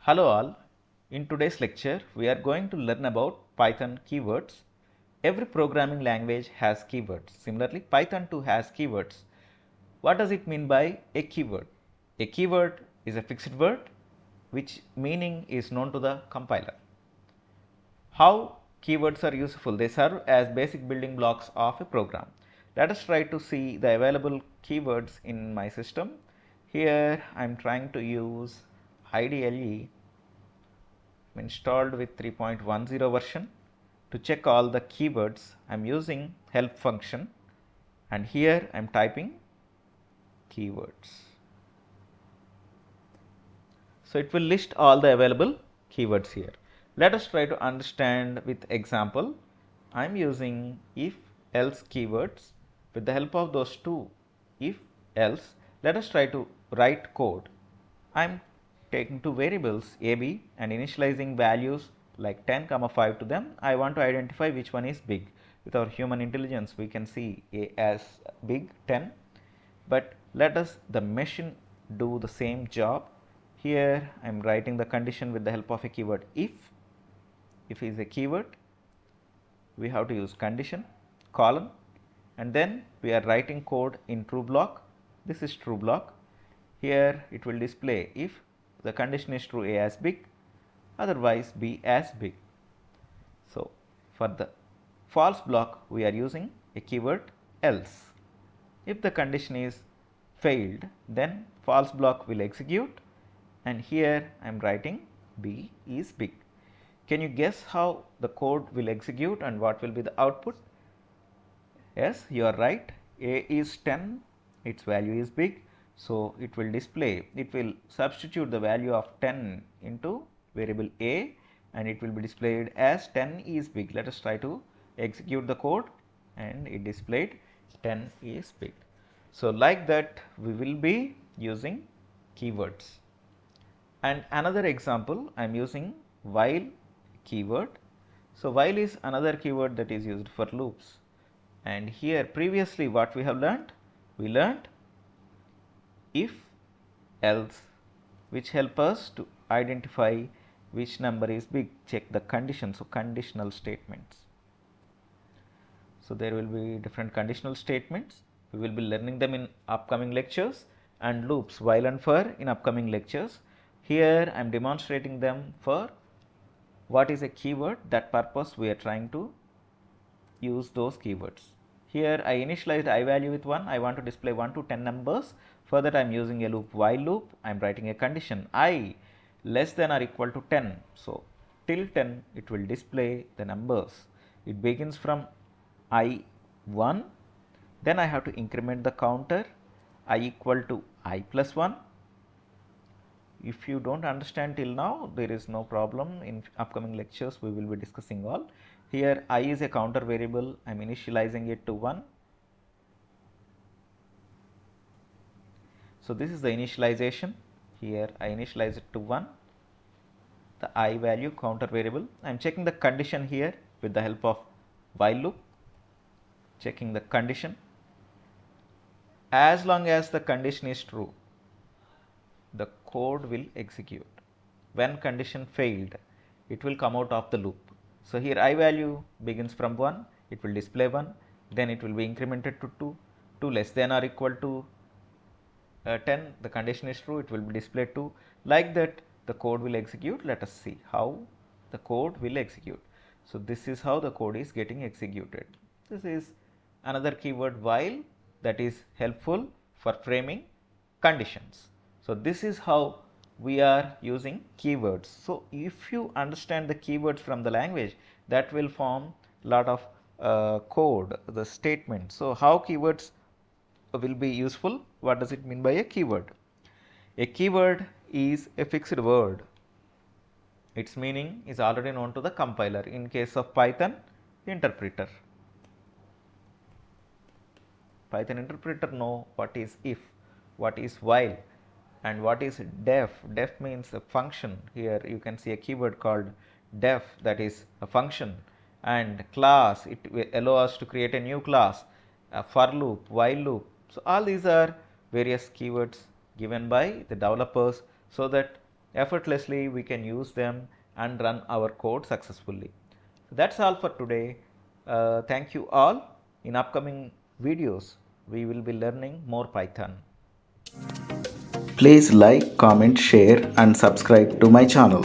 Hello all, in today's lecture we are going to learn about Python keywords. Every programming language has keywords. Similarly, Python too has keywords. What does it mean by a keyword? A keyword is a fixed word which meaning is known to the compiler. How keywords are useful? They serve as basic building blocks of a program. Let us try to see the available keywords in my system. Here I am trying to use IDLE installed with 3.10 version. To check all the keywords, I am using help function, and here I am typing keywords. So it will list all the available keywords here. Let us try to understand with example. I am using if else keywords. With the help of those two if else, let us try to write code. I am taking two variables a, b and initializing values like 10, 5 to them. I want to identify which one is big. With our human intelligence, we can see a as big 10, but let us the machine do the same job. Here I am writing the condition with the help of a keyword if. If is a keyword, we have to use condition colon, and then we are writing code in true block. This is true block. Here it will display if the condition is true, a as big, otherwise b as big. So for the false block we are using a keyword else. If the condition is failed, then false block will execute, and here I am writing b is big. Can you guess how the code will execute and what will be the output? Yes, you are right. A is 10, its value is big, so it will display, it will substitute the value of 10 into variable a, and it will be displayed as 10 is big. Let us try to execute the code, and it displayed 10 is big. So like that we will be using keywords. And another example, I am using while keyword. So while is another keyword that is used for loops, and here previously what we have learnt? We learnt if else, which help us to identify which number is big, check the condition. So conditional statements. So there will be different conditional statements. We will be learning them in upcoming lectures, and loops while and for in upcoming lectures. Here I am demonstrating them for what is a keyword. That purpose we are trying to use those keywords. Here I initialized I value with 1. I want to display 1 to 10 numbers. For that I am using a loop while loop. I am writing a condition I less than or equal to 10. So till 10 it will display the numbers. It begins from I1, then I have to increment the counter I equal to I plus 1. If you don't understand till now, there is no problem. In upcoming lectures we will be discussing all. Here I is a counter variable, I am initializing it to 1. So this is the initialization. Here I initialize it to 1, the I value counter variable. I am checking the condition here with the help of while loop, checking the condition. As long as the condition is true, the code will execute. When condition failed, it will come out of the loop. So here I value begins from 1, it will display 1, then it will be incremented to 2, 2 less than or equal to 10, the condition is true, it will be displayed 2. Like that the code will execute. Let us see how the code will execute. So this is how the code is getting executed. This is another keyword while that is helpful for framing conditions. So this is how we are using keywords. So if you understand the keywords from the language, that will form lot of code, the statement. So how keywords will be useful? What does it mean by a keyword? A keyword is a fixed word. Its meaning is already known to the compiler. In case of Python interpreter, Python interpreter know what is if, what is while, and what is def. Def means a function. Here you can see a keyword called def, that is a function, and class, it will allow us to create a new class, a for loop, while loop. So all these are various keywords given by the developers so that effortlessly we can use them and run our code successfully. So that's all for today. Thank you all. In upcoming videos we will be learning more Python. Please like, comment, share and subscribe to my channel.